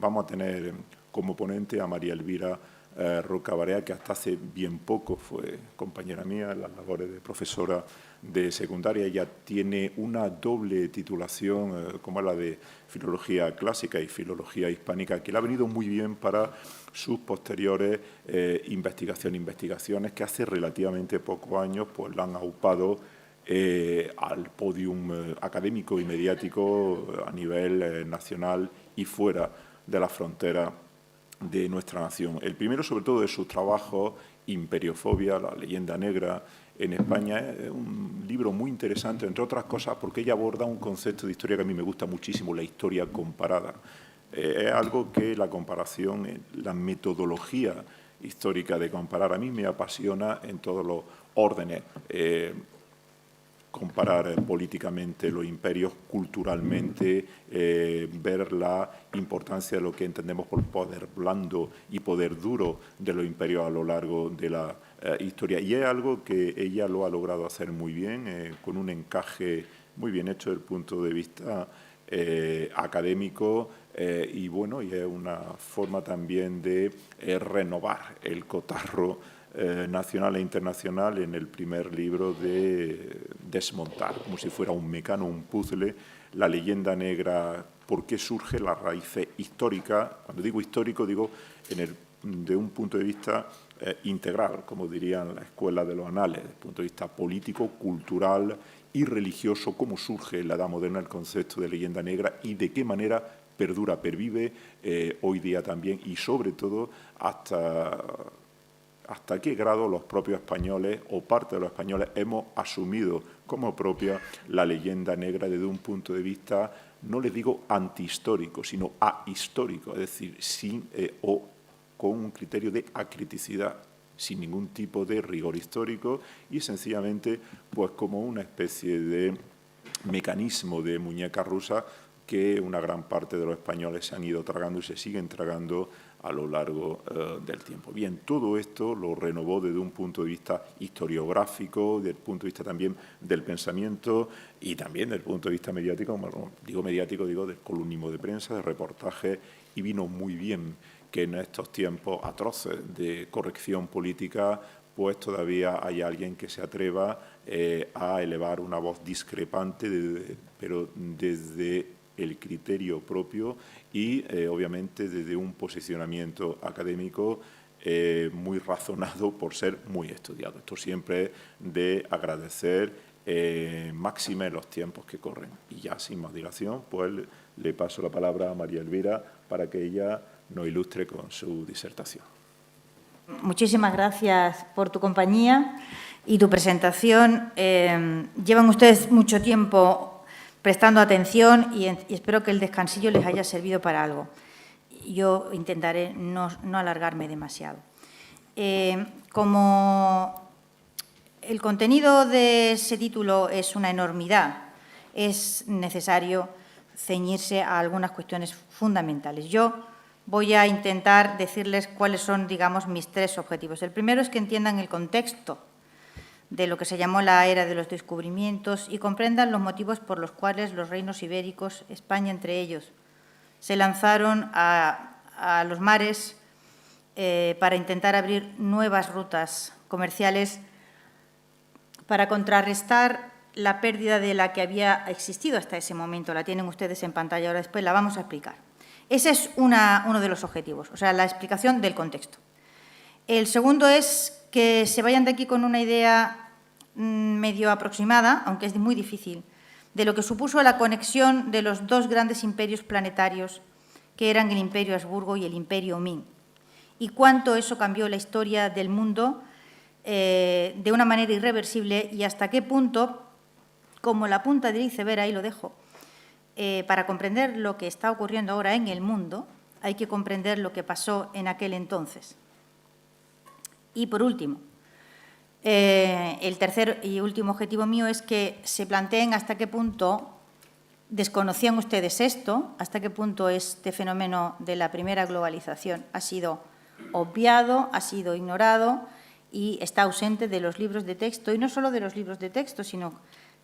vamos a tener como ponente a María Elvira Roca Barea, que hasta hace bien poco fue compañera mía en las labores de profesora de secundaria. Ella tiene una doble titulación, como la de Filología Clásica y Filología Hispánica, que le ha venido muy bien para sus posteriores investigaciones que hace relativamente pocos años pues, la han aupado al podium académico y mediático a nivel nacional y fuera de las fronteras de nuestra nación. El primero, sobre todo, de sus trabajos, Imperiofobia, la leyenda negra en España, es un libro muy interesante, entre otras cosas, porque ella aborda un concepto de historia que a mí me gusta muchísimo, la historia comparada. Es algo que la comparación, la metodología histórica de comparar, a mí me apasiona en todos los órdenes. Comparar políticamente los imperios, culturalmente, ver la importancia de lo que entendemos por poder blando y poder duro de los imperios a lo largo de la historia. Y es algo que ella lo ha logrado hacer muy bien, con un encaje muy bien hecho desde el punto de vista académico y, bueno, y es una forma también de renovar el cotarro nacional e internacional en el primer libro de desmontar, como si fuera un mecano, un puzzle, la leyenda negra, por qué surge, las raíces históricas. Cuando digo histórico, digo de un punto de vista integral, como dirían la escuela de los anales, desde el punto de vista político, cultural y religioso, cómo surge en la Edad Moderna el concepto de leyenda negra y de qué manera perdura, pervive hoy día también y, sobre todo, hasta qué grado los propios españoles o parte de los españoles hemos asumido como propia la leyenda negra desde un punto de vista, no les digo antihistórico, sino ahistórico, es decir, o con un criterio de acriticidad, sin ningún tipo de rigor histórico y sencillamente pues como una especie de mecanismo de muñeca rusa que una gran parte de los españoles se han ido tragando y se siguen tragando a lo largo del tiempo. Bien, todo esto lo renovó desde un punto de vista historiográfico, desde el punto de vista también del pensamiento y también desde el punto de vista mediático, como digo mediático, digo del columnismo de prensa, de reportaje, y vino muy bien que en estos tiempos atroces de corrección política pues todavía hay alguien que se atreva a elevar una voz discrepante, pero desde el criterio propio y, obviamente, desde un posicionamiento académico muy razonado por ser muy estudiado. Esto siempre es de agradecer, máxime los tiempos que corren. Y ya, sin más dilación, pues le paso la palabra a María Elvira para que ella nos ilustre con su disertación. Muchísimas gracias por tu compañía y tu presentación. Llevan ustedes mucho tiempo prestando atención y espero que el descansillo les haya servido para algo. Yo intentaré no alargarme demasiado. Como el contenido de ese título es una enormidad, es necesario ceñirse a algunas cuestiones fundamentales. Yo voy a intentar decirles cuáles son, digamos, mis tres objetivos. El primero es que entiendan el contexto de lo que se llamó la era de los descubrimientos y comprendan los motivos por los cuales los reinos ibéricos, España entre ellos, se lanzaron a los mares para intentar abrir nuevas rutas comerciales para contrarrestar la pérdida de la que había existido hasta ese momento. La tienen ustedes en pantalla ahora, después la vamos a explicar. Ese es uno de los objetivos, o sea, la explicación del contexto. El segundo es que se vayan de aquí con una idea medio aproximada, aunque es muy difícil, de lo que supuso la conexión de los dos grandes imperios planetarios, que eran el Imperio Habsburgo y el Imperio Ming, y cuánto eso cambió la historia del mundo de una manera irreversible y hasta qué punto, como la punta del iceberg, ahí lo dejo, para comprender lo que está ocurriendo ahora en el mundo, hay que comprender lo que pasó en aquel entonces. Y, por último, el tercer y último objetivo mío es que se planteen hasta qué punto desconocían ustedes esto, hasta qué punto este fenómeno de la primera globalización ha sido obviado, ha sido ignorado y está ausente de los libros de texto, y no solo de los libros de texto, sino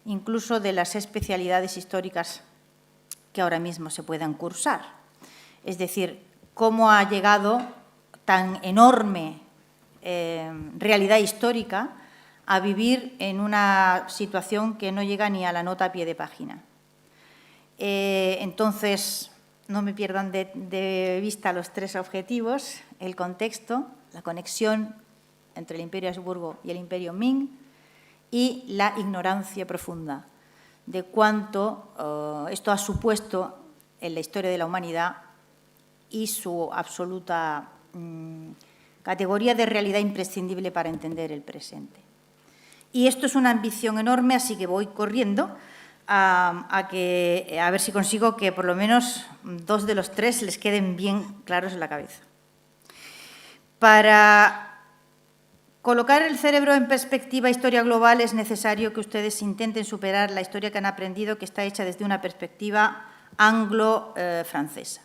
incluso de las especialidades históricas que ahora mismo se puedan cursar. Es decir, cómo ha llegado tan enorme realidad histórica a vivir en una situación que no llega ni a la nota a pie de página. Entonces, no me pierdan de vista los tres objetivos: el contexto, la conexión entre el Imperio Habsburgo y el Imperio Ming, y la ignorancia profunda de cuánto esto ha supuesto en la historia de la humanidad y su absoluta categoría de realidad imprescindible para entender el presente. Y esto es una ambición enorme, así que voy corriendo a ver si consigo que por lo menos 2 de los 3 les queden bien claros en la cabeza. Para colocar el cerebro en perspectiva historia global es necesario que ustedes intenten superar la historia que han aprendido, que está hecha desde una perspectiva anglo-francesa,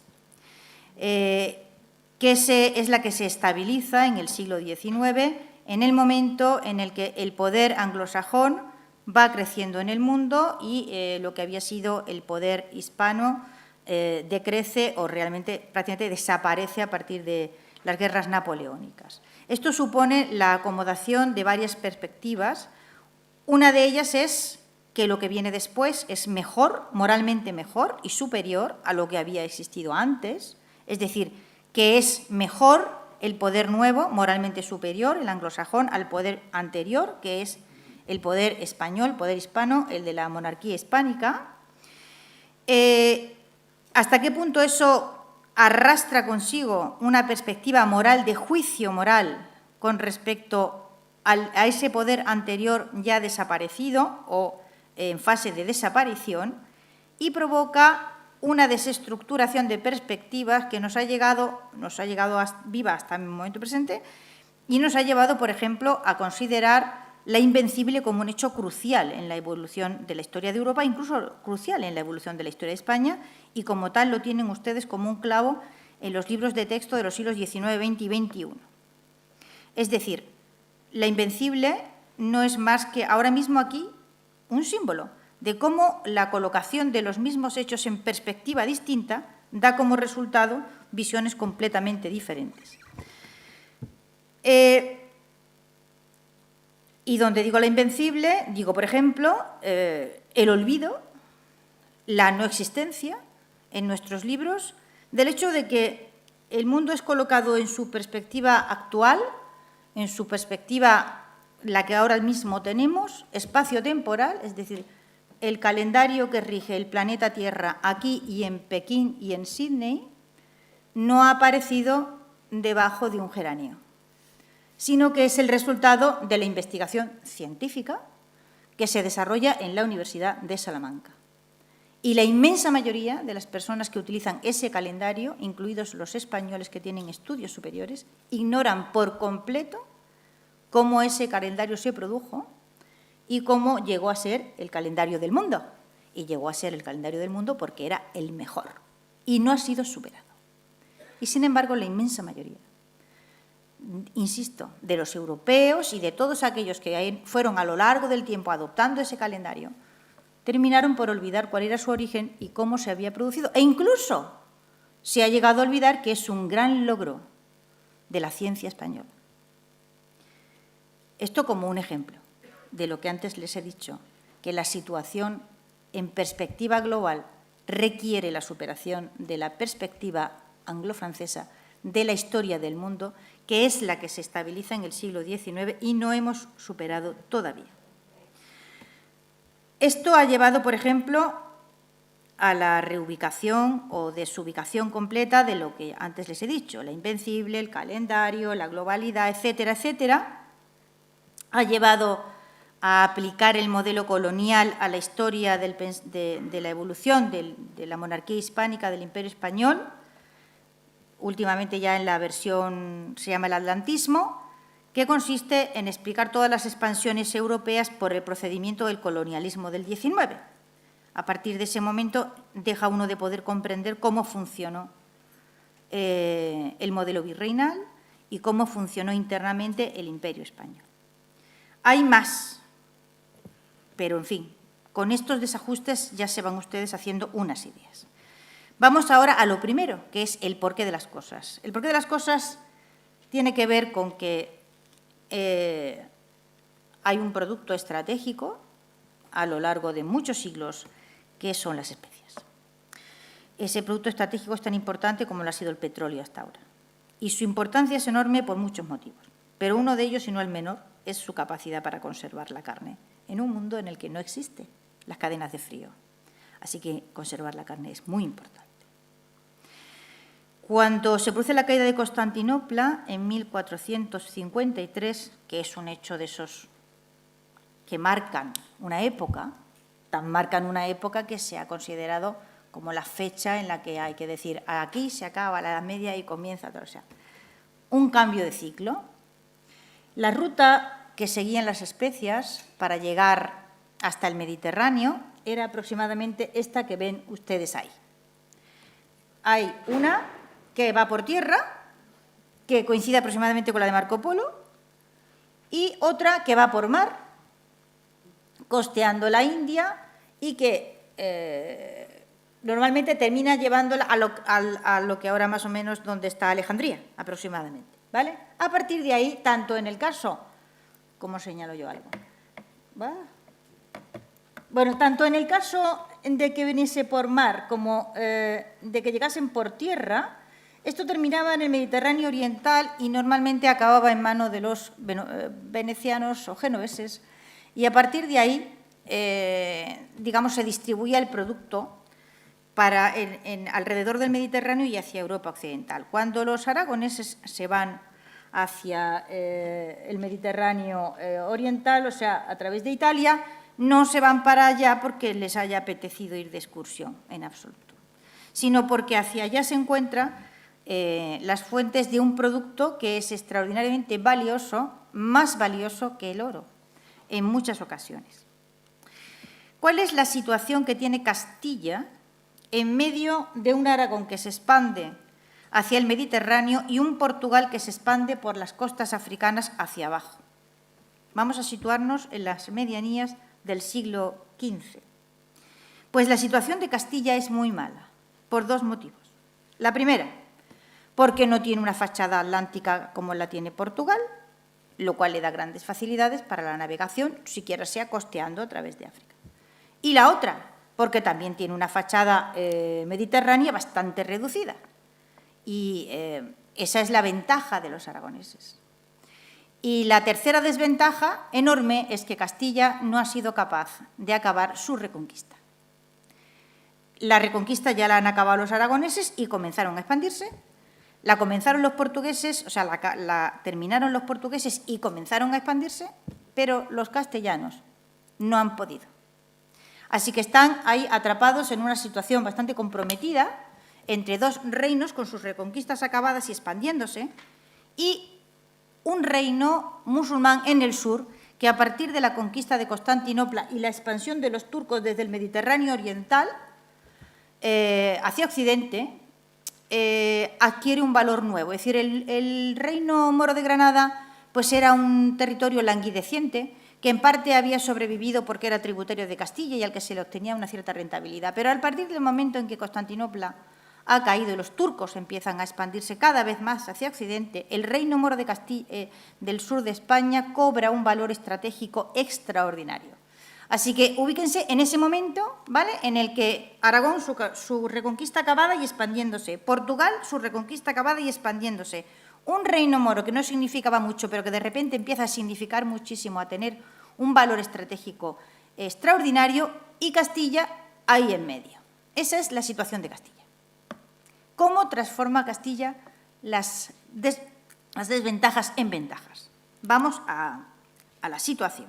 que es la que se estabiliza en el siglo XIX, en el momento en el que el poder anglosajón va creciendo en el mundo y lo que había sido el poder hispano decrece o realmente prácticamente desaparece a partir de las guerras napoleónicas. Esto supone la acomodación de varias perspectivas. Una de ellas es que lo que viene después es mejor, moralmente mejor y superior a lo que había existido antes, es decir, que es mejor el poder nuevo, moralmente superior, el anglosajón, al poder anterior, que es el poder español, el poder hispano, el de la monarquía hispánica. ¿Hasta qué punto eso arrastra consigo una perspectiva moral, de juicio moral, con respecto a ese poder anterior ya desaparecido o en fase de desaparición, y provoca una desestructuración de perspectivas que nos ha llegado viva hasta el momento presente y nos ha llevado, por ejemplo, a considerar la invencible como un hecho crucial en la evolución de la historia de Europa, incluso crucial en la evolución de la historia de España, y como tal lo tienen ustedes como un clavo en los libros de texto de los siglos XIX, XX y XXI. Es decir, la invencible no es más que ahora mismo aquí un símbolo de cómo la colocación de los mismos hechos en perspectiva distinta da como resultado visiones completamente diferentes. Y donde digo la invencible, digo, por ejemplo, el olvido, la no existencia en nuestros libros del hecho de que el mundo es colocado en su perspectiva actual, en su perspectiva, la que ahora mismo tenemos, espacio-temporal, es decir, el calendario que rige el planeta Tierra aquí y en Pekín y en Sídney no ha aparecido debajo de un geranio, sino que es el resultado de la investigación científica que se desarrolla en la Universidad de Salamanca. Y la inmensa mayoría de las personas que utilizan ese calendario, incluidos los españoles que tienen estudios superiores, ignoran por completo cómo ese calendario se produjo y cómo llegó a ser el calendario del mundo. Y llegó a ser el calendario del mundo porque era el mejor y no ha sido superado. Y, sin embargo, la inmensa mayoría, insisto, de los europeos y de todos aquellos que fueron a lo largo del tiempo adoptando ese calendario, terminaron por olvidar cuál era su origen y cómo se había producido. E incluso se ha llegado a olvidar que es un gran logro de la ciencia española. Esto como un ejemplo de lo que antes les he dicho, que la situación en perspectiva global requiere la superación de la perspectiva anglo-francesa de la historia del mundo, que es la que se estabiliza en el siglo XIX y no hemos superado todavía. Esto ha llevado, por ejemplo, a la reubicación o desubicación completa de lo que antes les he dicho, la invencible, el calendario, la globalidad, etcétera, etcétera. Ha llevado a aplicar el modelo colonial a la historia de la evolución de la monarquía hispánica del Imperio Español. Últimamente ya en la versión se llama el atlantismo, que consiste en explicar todas las expansiones europeas por el procedimiento del colonialismo del XIX. A partir de ese momento deja uno de poder comprender cómo funcionó el modelo virreinal y cómo funcionó internamente el Imperio Español. Hay más, pero en fin, con estos desajustes ya se van ustedes haciendo unas ideas. Vamos ahora a lo primero, que es el porqué de las cosas. El porqué de las cosas tiene que ver con que hay un producto estratégico a lo largo de muchos siglos, que son las especias. Ese producto estratégico es tan importante como lo ha sido el petróleo hasta ahora. Y su importancia es enorme por muchos motivos. Pero uno de ellos, y no el menor, es su capacidad para conservar la carne en un mundo en el que no existen las cadenas de frío. Así que conservar la carne es muy importante. Cuando se produce la caída de Constantinopla en 1453, que es un hecho de esos que marcan una época, marcan una época que se ha considerado como la fecha en la que hay que decir aquí se acaba la Edad Media y comienza todo. O sea, un cambio de ciclo. La ruta que seguían las especias para llegar hasta el Mediterráneo era aproximadamente esta que ven ustedes ahí. Hay una que va por tierra, que coincide aproximadamente con la de Marco Polo, y otra que va por mar, costeando la India y que normalmente termina llevándola a lo que ahora más o menos donde está Alejandría, aproximadamente, ¿vale? A partir de ahí, tanto en el caso, ¿cómo señalo yo algo? ¿Va? Bueno, tanto en el caso de que viniese por mar como de que llegasen por tierra, esto terminaba en el Mediterráneo oriental y normalmente acababa en manos de los venecianos o genoveses, y a partir de ahí, digamos, se distribuía el producto alrededor del Mediterráneo y hacia Europa occidental. Cuando los aragoneses se van hacia el Mediterráneo oriental, o sea, a través de Italia, no se van para allá porque les haya apetecido ir de excursión, en absoluto, sino porque hacia allá se encuentran las fuentes de un producto que es extraordinariamente valioso, más valioso que el oro, en muchas ocasiones. ¿Cuál es la situación que tiene Castilla en medio de un Aragón que se expande hacia el Mediterráneo y un Portugal que se expande por las costas africanas hacia abajo? Vamos a situarnos en las medianías del siglo XV. Pues la situación de Castilla es muy mala, por dos motivos. La primera, porque no tiene una fachada atlántica como la tiene Portugal, lo cual le da grandes facilidades para la navegación, siquiera sea costeando a través de África. Y la otra, porque también tiene una fachada mediterránea bastante reducida. Y esa es la ventaja de los aragoneses. Y la tercera desventaja enorme es que Castilla no ha sido capaz de acabar su reconquista. La reconquista ya la han acabado los aragoneses y comenzaron a expandirse. La comenzaron los portugueses, o sea, la terminaron los portugueses y comenzaron a expandirse, pero los castellanos no han podido. Así que están ahí atrapados en una situación bastante comprometida entre dos reinos con sus reconquistas acabadas y expandiéndose, y un reino musulmán en el sur que a partir de la conquista de Constantinopla y la expansión de los turcos desde el Mediterráneo oriental hacia Occidente, adquiere un valor nuevo. Es decir, el reino moro de Granada pues era un territorio languideciente que en parte había sobrevivido porque era tributario de Castilla y al que se le obtenía una cierta rentabilidad. Pero a partir del momento en que Constantinopla ha caído y los turcos empiezan a expandirse cada vez más hacia Occidente, el reino moro de del sur de España cobra un valor estratégico extraordinario. Así que ubíquense en ese momento, ¿vale?, en el que Aragón, su reconquista acabada y expandiéndose, Portugal, su reconquista acabada y expandiéndose, un reino moro que no significaba mucho, pero que de repente empieza a significar muchísimo, a tener un valor estratégico extraordinario, y Castilla ahí en medio. Esa es la situación de Castilla. ¿Cómo transforma Castilla las desventajas en ventajas? Vamos a la situación.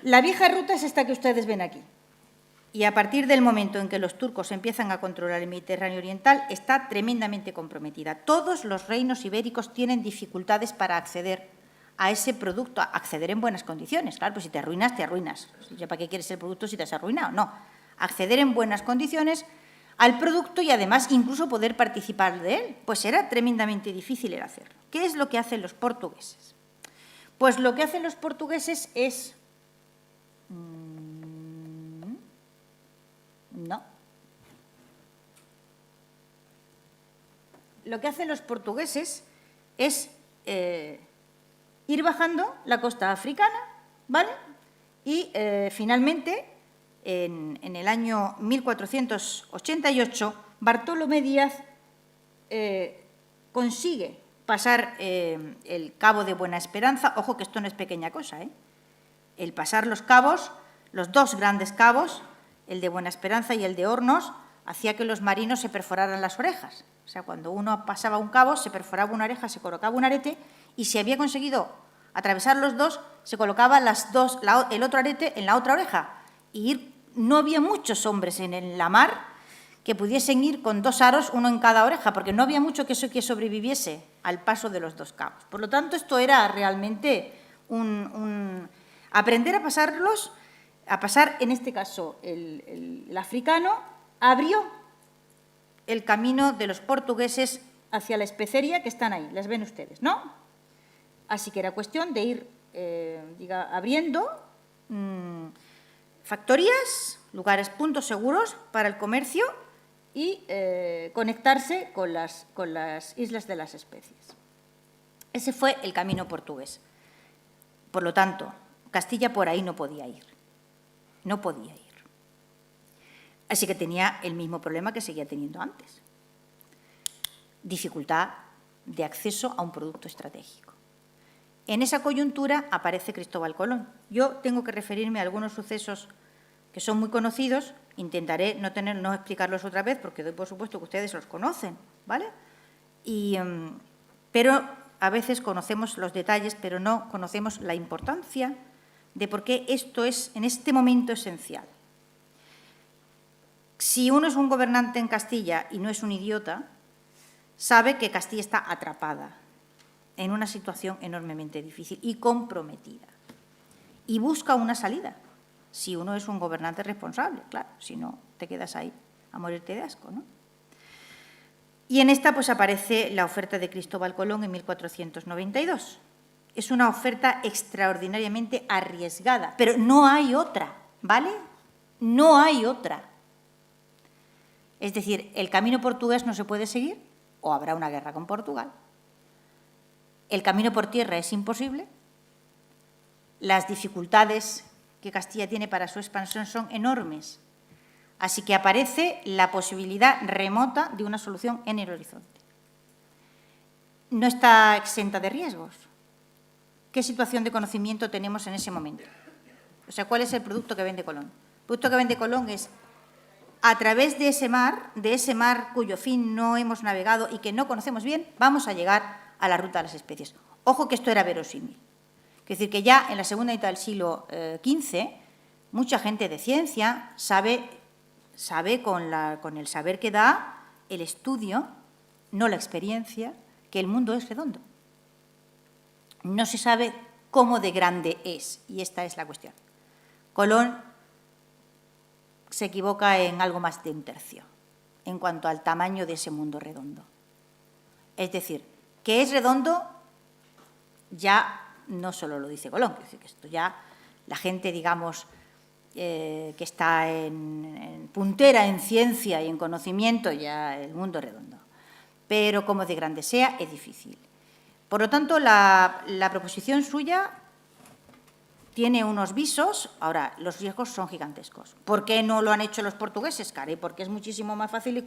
La vieja ruta es esta que ustedes ven aquí. Y a partir del momento en que los turcos empiezan a controlar el Mediterráneo oriental, está tremendamente comprometida. Todos los reinos ibéricos tienen dificultades para acceder a ese producto, acceder en buenas condiciones. Claro, pues si te arruinas, te arruinas. ¿Ya para qué quieres el producto si te has arruinado? No. Acceder en buenas condiciones al producto y además incluso poder participar de él, pues era tremendamente difícil el hacerlo. ¿Qué es lo que hacen los portugueses? Pues lo que hacen los portugueses es... No. lo que hacen los portugueses es ir bajando la costa africana, ¿vale? Y finalmente, en el año 1488, Bartolomé Díaz consigue pasar el Cabo de Buena Esperanza. Ojo que esto no es pequeña cosa, ¿eh? El pasar los cabos, los dos grandes cabos, el de Buena Esperanza y el de Hornos, hacía que los marinos se perforaran las orejas. O sea, cuando uno pasaba un cabo, se perforaba una oreja, se colocaba un arete, y si había conseguido atravesar los dos, se colocaba el otro arete en la otra oreja. Y no había muchos hombres en la mar que pudiesen ir con dos aros, uno en cada oreja, porque no había mucho que sobreviviese al paso de los dos cabos. Por lo tanto, esto era realmente aprender a pasar, en este caso, el africano, abrió el camino de los portugueses hacia la especería que están ahí, las ven ustedes, ¿no? Así que era cuestión de ir abriendo factorías, lugares, puntos seguros para el comercio y conectarse con las islas de las especies. Ese fue el camino portugués. Por lo tanto, Castilla por ahí no podía ir. No podía ir. Así que tenía el mismo problema que seguía teniendo antes. Dificultad de acceso a un producto estratégico. En esa coyuntura aparece Cristóbal Colón. Yo tengo que referirme a algunos sucesos que son muy conocidos. Intentaré no explicarlos otra vez, porque doy por supuesto que ustedes los conocen, ¿vale? Pero a veces conocemos los detalles, pero no conocemos la importancia de por qué esto es, en este momento, esencial. Si uno es un gobernante en Castilla y no es un idiota, sabe que Castilla está atrapada en una situación enormemente difícil y comprometida. Y busca una salida, si uno es un gobernante responsable, claro, si no te quedas ahí a morirte de asco, ¿no? Y en esta pues aparece la oferta de Cristóbal Colón en 1492. Es una oferta extraordinariamente arriesgada, pero no hay otra, ¿vale? No hay otra. Es decir, el camino portugués no se puede seguir o habrá una guerra con Portugal. El camino por tierra es imposible. Las dificultades que Castilla tiene para su expansión son enormes. Así que aparece la posibilidad remota de una solución en el horizonte. No está exenta de riesgos. ¿Qué situación de conocimiento tenemos en ese momento? O sea, ¿cuál es el producto que vende Colón? El producto que vende Colón es, a través de ese mar cuyo fin no hemos navegado y que no conocemos bien, vamos a llegar a la ruta de las especies. Ojo que esto era verosímil. Es decir, que ya en la segunda mitad del siglo XV, mucha gente de ciencia sabe con el saber que da el estudio, no la experiencia, que el mundo es redondo. No se sabe cómo de grande es, y esta es la cuestión. Colón se equivoca en algo más de un tercio en cuanto al tamaño de ese mundo redondo. Es decir, que es redondo ya no solo lo dice Colón, es decir, que esto ya la gente, digamos, que está en puntera en ciencia y en conocimiento, ya el mundo es redondo. Pero como de grande sea, es difícil. Por lo tanto, la proposición suya tiene unos visos. Ahora, los riesgos son gigantescos. ¿Por qué no lo han hecho los portugueses, caray? Porque es muchísimo más fácil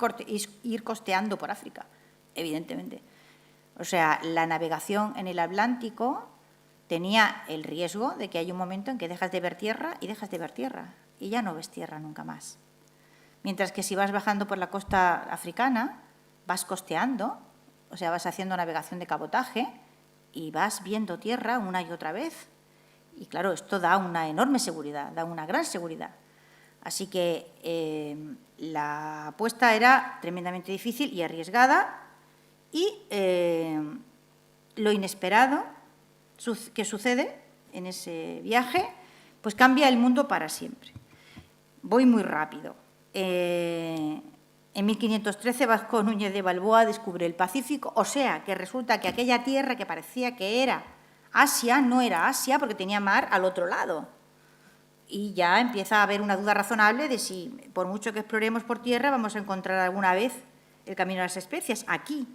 ir costeando por África, evidentemente. O sea, la navegación en el Atlántico tenía el riesgo de que hay un momento en que dejas de ver tierra y dejas de ver tierra, y ya no ves tierra nunca más. Mientras que si vas bajando por la costa africana, vas costeando, o sea, vas haciendo navegación de cabotaje y vas viendo tierra una y otra vez. Y claro, esto da una enorme seguridad, da una gran seguridad. Así que la apuesta era tremendamente difícil y arriesgada, y lo inesperado que sucede en ese viaje, pues cambia el mundo para siempre. Voy muy rápido. En 1513 Vasco Núñez de Balboa descubre el Pacífico, o sea, que resulta que aquella tierra que parecía que era Asia, no era Asia porque tenía mar al otro lado. Y ya empieza a haber una duda razonable de si, por mucho que exploremos por tierra, vamos a encontrar alguna vez el camino a las especies aquí.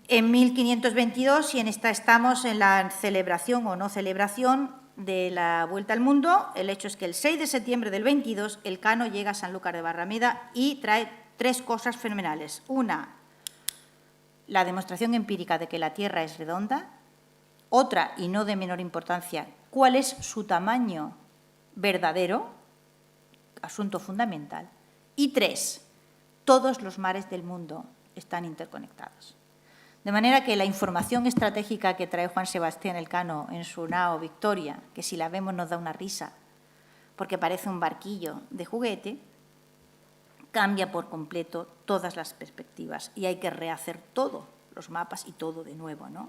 en 1522, y en esta estamos en la celebración o no celebración de la Vuelta al Mundo. El hecho es que el 6 de septiembre del 22 Elcano llega a Sanlúcar de Barrameda y trae 3 cosas fenomenales. Una, la demostración empírica de que la Tierra es redonda. Otra, y no de menor importancia, cuál es su tamaño verdadero, asunto fundamental. Y 3, todos los mares del mundo están interconectados. De manera que la información estratégica que trae Juan Sebastián Elcano en su nao Victoria, que si la vemos nos da una risa, porque parece un barquillo de juguete, cambia por completo todas las perspectivas y hay que rehacer todos los mapas y todo de nuevo, ¿no?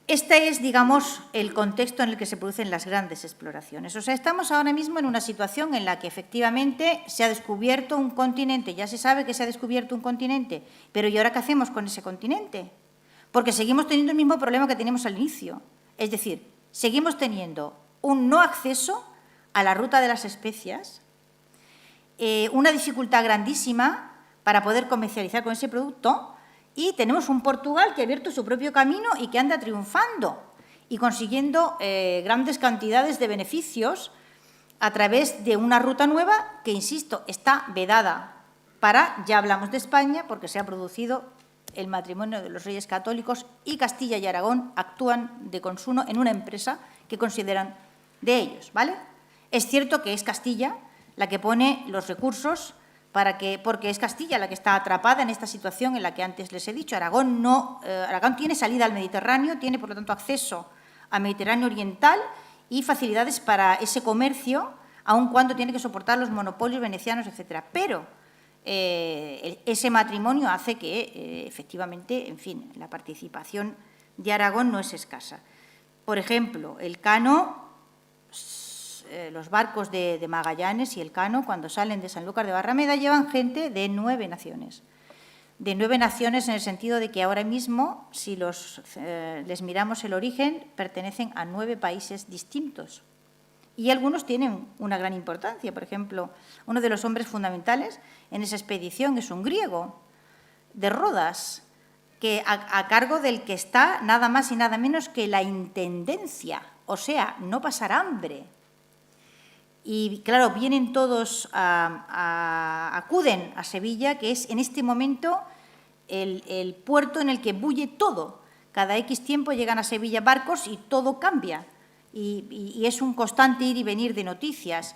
Este es, digamos, el contexto en el que se producen las grandes exploraciones. O sea, estamos ahora mismo en una situación en la que efectivamente se ha descubierto un continente, ya se sabe que se ha descubierto un continente, pero ¿y ahora qué hacemos con ese continente? Porque seguimos teniendo el mismo problema que teníamos al inicio. Es decir, seguimos teniendo un no acceso a la ruta de las especias, una dificultad grandísima para poder comercializar con ese producto. Y tenemos un Portugal que ha abierto su propio camino y que anda triunfando y consiguiendo grandes cantidades de beneficios a través de una ruta nueva que, insisto, está vedada para, ya hablamos de España, porque se ha producido el matrimonio de los Reyes Católicos y Castilla y Aragón actúan de consuno en una empresa que consideran de ellos, ¿vale? Es cierto que es Castilla la que pone los recursos porque es Castilla la que está atrapada en esta situación en la que antes les he dicho. Aragón tiene salida al Mediterráneo, tiene, por lo tanto, acceso al Mediterráneo oriental y facilidades para ese comercio, aun cuando tiene que soportar los monopolios venecianos, etcétera. Pero ese matrimonio hace que, efectivamente, en fin, la participación de Aragón no es escasa. Por ejemplo, Elcano, los barcos de Magallanes y Elcano, cuando salen de Sanlúcar de Barrameda, llevan gente de 9 naciones. De 9 naciones en el sentido de que ahora mismo, si les miramos el origen, pertenecen a 9 países distintos. Y algunos tienen una gran importancia. Por ejemplo, uno de los hombres fundamentales en esa expedición es un griego, de Rodas, que a cargo del que está nada más y nada menos que la intendencia, o sea, no pasar hambre. Y, claro, vienen todos, acuden a Sevilla, que es en este momento el puerto en el que bulle todo. Cada X tiempo llegan a Sevilla barcos y todo cambia. Y es un constante ir y venir de noticias.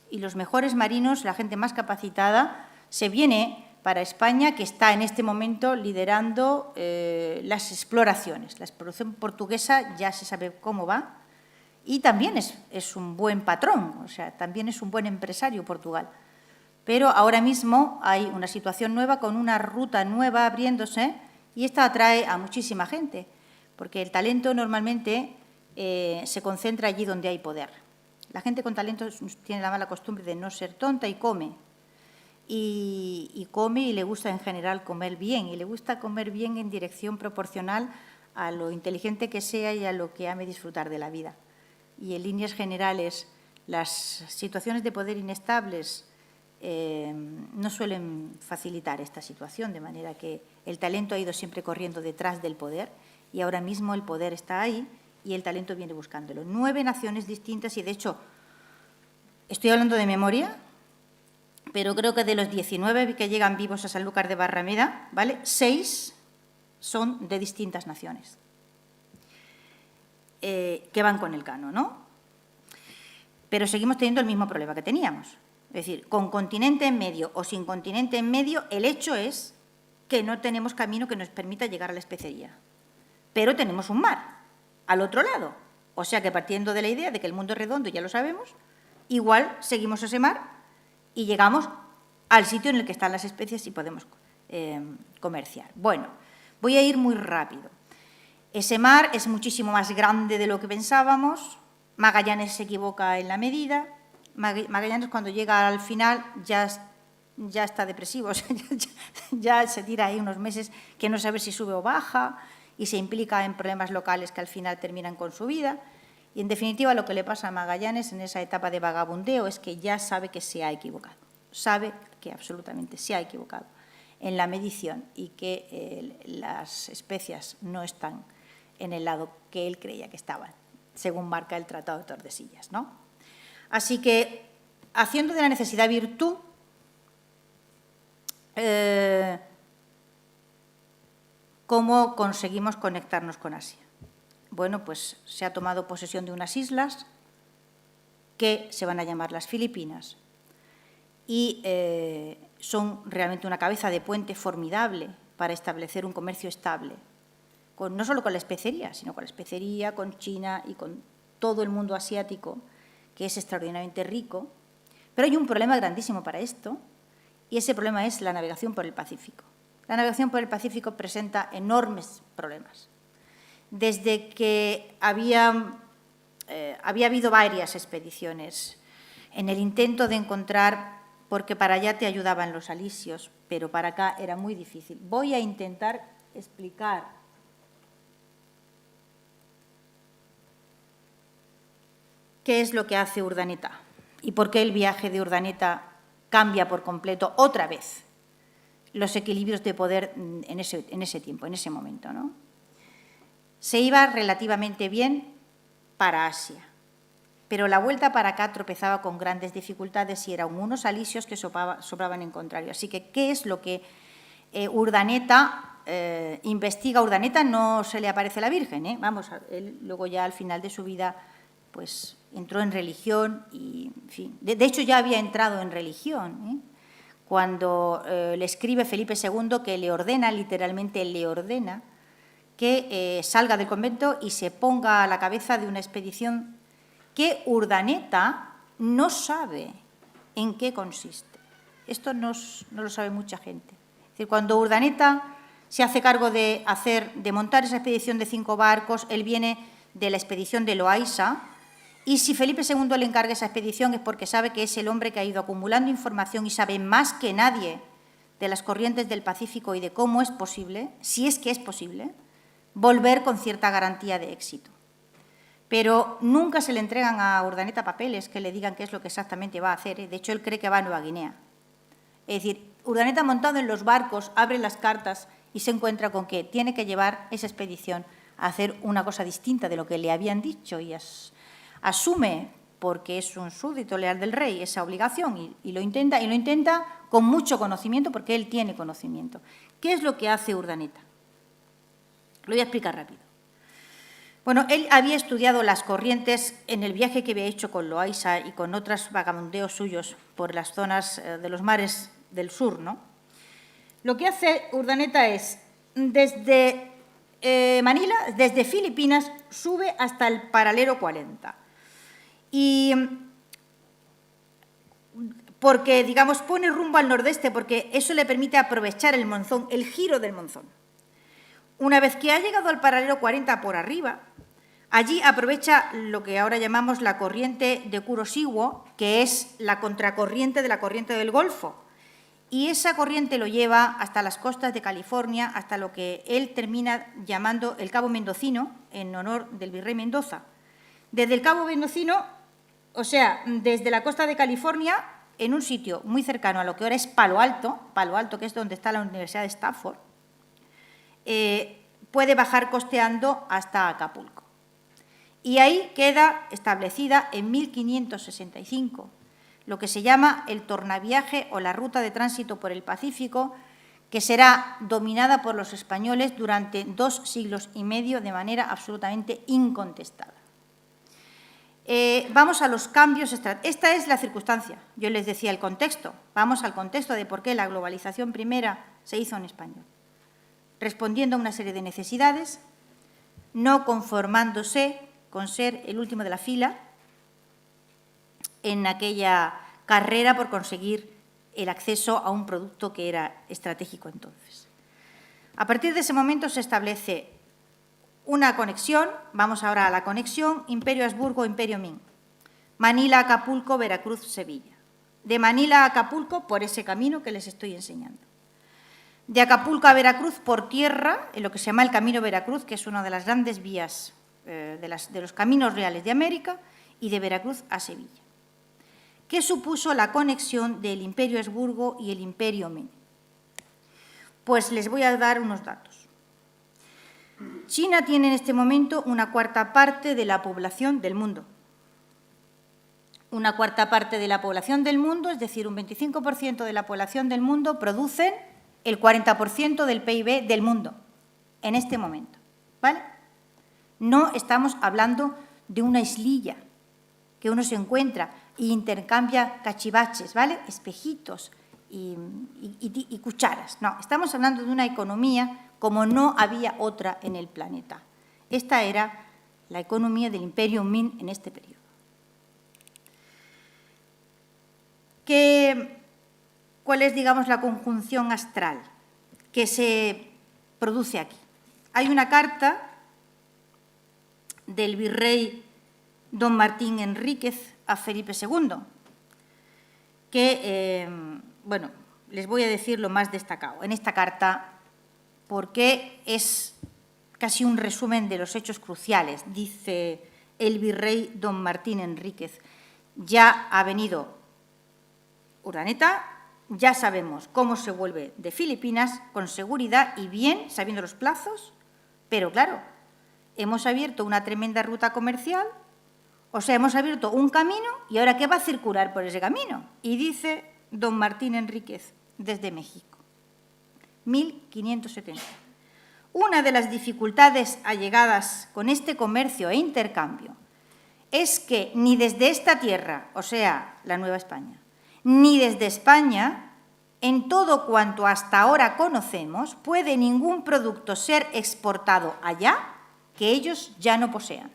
Y los mejores marinos, la gente más capacitada, se viene para España, que está en este momento liderando las exploraciones. La exploración portuguesa ya se sabe cómo va. Y también es un buen patrón, o sea, también es un buen empresario Portugal. Pero ahora mismo hay una situación nueva con una ruta nueva abriéndose y esta atrae a muchísima gente, porque el talento normalmente se concentra allí donde hay poder. La gente con talento tiene la mala costumbre de no ser tonta y come. Y come y le gusta en general comer bien, y le gusta comer bien en dirección proporcional a lo inteligente que sea y a lo que ame disfrutar de la vida. Y en líneas generales, las situaciones de poder inestables no suelen facilitar esta situación, de manera que el talento ha ido siempre corriendo detrás del poder y ahora mismo el poder está ahí y el talento viene buscándolo. 9 naciones distintas y, de hecho, estoy hablando de memoria, pero creo que de los 19 que llegan vivos a Sanlúcar de Barrameda, ¿vale?, 6 son de distintas naciones. Que van con Elcano, ¿no? Pero seguimos teniendo el mismo problema que teníamos. Es decir, con continente en medio o sin continente en medio, el hecho es que no tenemos camino que nos permita llegar a la especería. Pero tenemos un mar al otro lado. O sea que, partiendo de la idea de que el mundo es redondo, ya lo sabemos, igual seguimos ese mar y llegamos al sitio en el que están las especies y podemos comerciar. Bueno, voy a ir muy rápido. Ese mar es muchísimo más grande de lo que pensábamos. Magallanes se equivoca en la medida. Magallanes, cuando llega al final, ya está depresivo. O sea, ya se tira ahí unos meses que no sabe si sube o baja y se implica en problemas locales que al final terminan con su vida. Y, en definitiva, lo que le pasa a Magallanes en esa etapa de vagabundeo es que ya sabe que se ha equivocado. Sabe que absolutamente se ha equivocado. en la medición y que las especias no están en el lado que él creía que estaban, según marca el Tratado de Tordesillas, ¿no? Así que, haciendo de la necesidad virtud, ¿cómo conseguimos conectarnos con Asia? Bueno, pues se ha tomado posesión de unas islas que se van a llamar las Filipinas y son realmente una cabeza de puente formidable para establecer un comercio estable, no solo con la especería, sino con la especería, con China y con todo el mundo asiático, que es extraordinariamente rico. Pero hay un problema grandísimo para esto, y ese problema es la navegación por el Pacífico. La navegación por el Pacífico presenta enormes problemas. Desde que había habido varias expediciones en el intento de encontrar, porque para allá te ayudaban los alisios, pero para acá era muy difícil. Voy a intentar explicar qué es lo que hace Urdaneta y por qué el viaje de Urdaneta cambia por completo otra vez los equilibrios de poder en ese tiempo, en ese momento, ¿no? Se iba relativamente bien para Asia, pero la vuelta para acá tropezaba con grandes dificultades y eran unos alisios que soplaban en contrario. Así que, ¿qué es lo que Urdaneta investiga? Urdaneta no se le aparece la Virgen, ¿eh? Vamos, él luego ya al final de su vida pues entró en religión y, en fin, de hecho ya había entrado en religión, ¿eh? Cuando le escribe Felipe II que le ordena, literalmente le ordena, que salga del convento y se ponga a la cabeza de una expedición que Urdaneta no sabe en qué consiste. Esto no lo sabe mucha gente. Es decir, cuando Urdaneta se hace cargo de montar esa expedición de 5 barcos, él viene de la expedición de Loaiza, y si Felipe II le encarga esa expedición es porque sabe que es el hombre que ha ido acumulando información y sabe más que nadie de las corrientes del Pacífico y de cómo es posible, si es que es posible, volver con cierta garantía de éxito. Pero nunca se le entregan a Urdaneta papeles que le digan qué es lo que exactamente va a hacer, ¿eh? De hecho, él cree que va a Nueva Guinea. Es decir, Urdaneta montado en los barcos abre las cartas y se encuentra con que tiene que llevar esa expedición a hacer una cosa distinta de lo que le habían dicho y asume, porque es un súbdito leal del rey, esa obligación y lo intenta con mucho conocimiento porque él tiene conocimiento. ¿Qué es lo que hace Urdaneta? Lo voy a explicar rápido. Bueno, él había estudiado las corrientes en el viaje que había hecho con Loaiza y con otros vagabundeos suyos por las zonas de los mares del sur, ¿no? Lo que hace Urdaneta es, desde Manila, desde Filipinas, sube hasta el paralelo 40. Y porque, digamos, pone rumbo al nordeste, porque eso le permite aprovechar el monzón, el giro del monzón. Una vez que ha llegado al paralelo 40 por arriba, allí aprovecha lo que ahora llamamos la corriente de Kuroshio, que es la contracorriente de la corriente del Golfo. Y esa corriente lo lleva hasta las costas de California, hasta lo que él termina llamando el Cabo Mendocino, en honor del virrey Mendoza. Desde el Cabo Mendocino, o sea, desde la costa de California, en un sitio muy cercano a lo que ahora es Palo Alto, que es donde está la Universidad de Stanford, puede bajar costeando hasta Acapulco. Y ahí queda establecida en 1565 lo que se llama el tornaviaje o la ruta de tránsito por el Pacífico, que será dominada por los españoles durante 2 siglos y medio de manera absolutamente incontestada. Vamos a los cambios estratégicos. Esta es la circunstancia. Yo les decía el contexto. Vamos al contexto de por qué la globalización primera se hizo en español. Respondiendo a una serie de necesidades, no conformándose con ser el último de la fila en aquella carrera por conseguir el acceso a un producto que era estratégico entonces. A partir de ese momento se establece una conexión, vamos ahora a la conexión Imperio-Habsburgo, Imperio-Ming, Manila-Acapulco, Veracruz-Sevilla. De Manila a Acapulco por ese camino que les estoy enseñando. De Acapulco a Veracruz por tierra, en lo que se llama el Camino Veracruz, que es una de las grandes vías de los caminos reales de América, y de Veracruz a Sevilla. ¿Qué supuso la conexión del Imperio Habsburgo y el Imperio Ming? Pues les voy a dar unos datos. China tiene en este momento una cuarta parte de la población del mundo. Una cuarta parte de la población del mundo, es decir, un 25% de la población del mundo, producen el 40% del PIB del mundo en este momento, ¿vale? No estamos hablando de una islilla que uno se encuentra e intercambia cachivaches, ¿vale? Espejitos y cucharas. No, estamos hablando de una economía como no había otra en el planeta. Esta era la economía del Imperio Ming en este periodo. ¿Cuál es, digamos, la conjunción astral que se produce aquí? Hay una carta del virrey don Martín Enríquez a Felipe II, que, bueno, les voy a decir lo más destacado en esta carta, porque es casi un resumen de los hechos cruciales. Dice el virrey don Martín Enríquez: ya ha venido Urdaneta, ya sabemos cómo se vuelve de Filipinas con seguridad y bien, sabiendo los plazos, pero claro, hemos abierto una tremenda ruta comercial, o sea, hemos abierto un camino y ahora ¿qué va a circular por ese camino? Y dice don Martín Enríquez desde México, 1570. Una de las dificultades allegadas con este comercio e intercambio es que ni desde esta tierra, o sea, la Nueva España, ni desde España, en todo cuanto hasta ahora conocemos, puede ningún producto ser exportado allá que ellos ya no posean.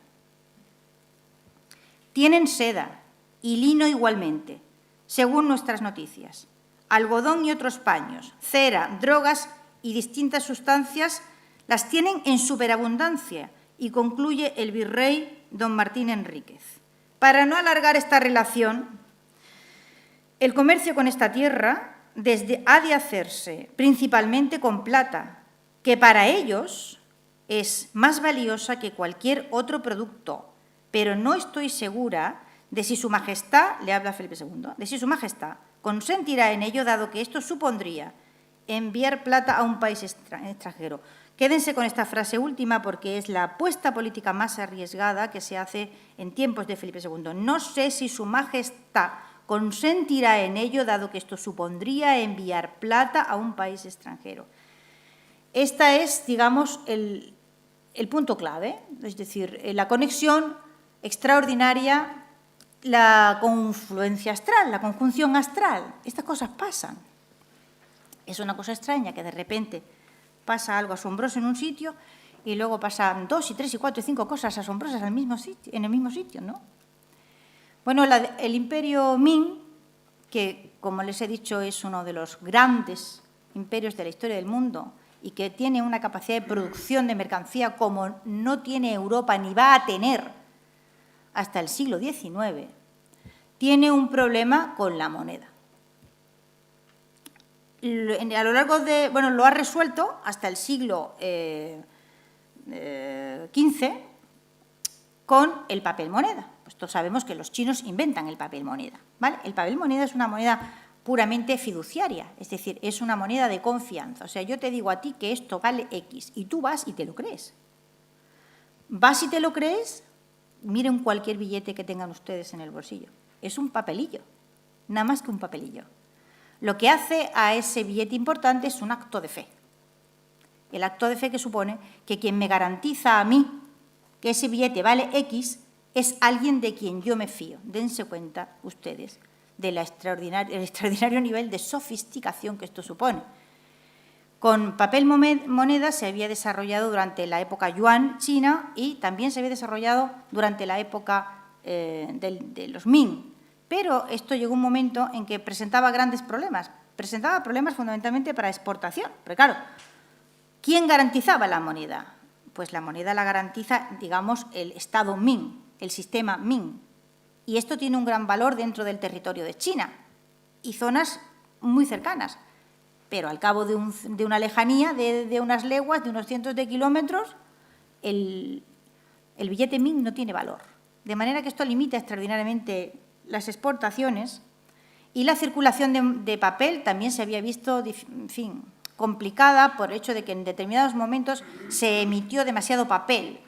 Tienen seda y lino igualmente, según nuestras noticias, algodón y otros paños, cera, drogas y distintas sustancias las tienen en superabundancia, y concluye el virrey don Martín Enríquez. Para no alargar esta relación, el comercio con esta tierra ha de hacerse principalmente con plata, que para ellos es más valiosa que cualquier otro producto, pero no estoy segura de si Su Majestad, le habla Felipe II, de si Su Majestad consentirá en ello, dado que esto supondría enviar plata a un país extranjero. Quédense con esta frase última porque es la apuesta política más arriesgada que se hace en tiempos de Felipe II. No sé si Su Majestad consentirá en ello, dado que esto supondría enviar plata a un país extranjero. Esta es, digamos, el punto clave, es decir, la conexión extraordinaria, la confluencia astral, la conjunción astral. Estas cosas pasan. Es una cosa extraña que de repente pasa algo asombroso en un sitio y luego pasan 2 y 3 y 4 y 5 cosas asombrosas en el mismo sitio, ¿no? Bueno, el Imperio Ming, que, como les he dicho, es uno de los grandes imperios de la historia del mundo y que tiene una capacidad de producción de mercancía como no tiene Europa ni va a tener hasta el siglo XIX, tiene un problema con la moneda. A lo largo de, bueno, lo ha resuelto hasta el siglo XV con el papel moneda. Pues todos sabemos que los chinos inventan el papel moneda, ¿vale? El papel moneda es una moneda puramente fiduciaria, es decir, es una moneda de confianza. O sea, yo te digo a ti que esto vale X y tú vas y te lo crees. Vas y te lo crees, miren cualquier billete que tengan ustedes en el bolsillo. Es un papelillo, nada más que un papelillo. Lo que hace a ese billete importante es un acto de fe. El acto de fe que supone que quien me garantiza a mí que ese billete vale X es alguien de quien yo me fío. Dense cuenta ustedes del extraordinario nivel de sofisticación que esto supone. Con papel moneda se había desarrollado durante la época Yuan, China, y también se había desarrollado durante la época de los Ming. Pero esto llegó un momento en que presentaba grandes problemas. Presentaba problemas fundamentalmente para exportación. Pero claro, ¿quién garantizaba la moneda? Pues la moneda la garantiza, digamos, el Estado Ming, el sistema Ming. Y esto tiene un gran valor dentro del territorio de China y zonas muy cercanas. Pero al cabo de una lejanía, de unas leguas, de unos cientos de kilómetros, el billete Ming no tiene valor. De manera que esto limita extraordinariamente las exportaciones y la circulación de papel también se había visto, en fin, complicada por el hecho de que en determinados momentos se emitió demasiado papel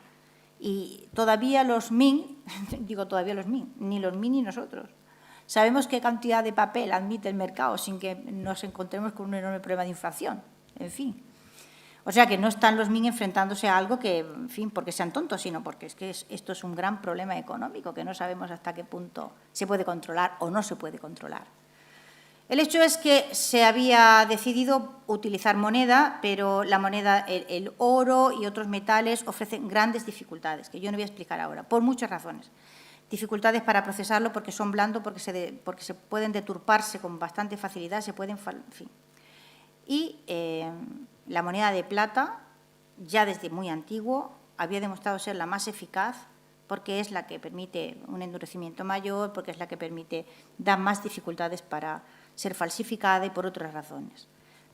y todavía los Ming, digo todavía los Ming, ni los Ming ni nosotros, sabemos qué cantidad de papel admite el mercado sin que nos encontremos con un enorme problema de inflación, en fin. O sea, que no están los Ming enfrentándose a algo que, en fin, porque sean tontos, sino porque es que esto es un gran problema económico que no sabemos hasta qué punto se puede controlar o no se puede controlar. El hecho es que se había decidido utilizar moneda, pero la moneda, el oro y otros metales ofrecen grandes dificultades, que yo no voy a explicar ahora, por muchas razones. Dificultades para procesarlo porque son blandos, porque se pueden deturparse con bastante facilidad, se pueden, en fin. Y la moneda de plata, ya desde muy antiguo, había demostrado ser la más eficaz porque es la que permite un endurecimiento mayor, porque es la que permite dar más dificultades para ser falsificada y por otras razones.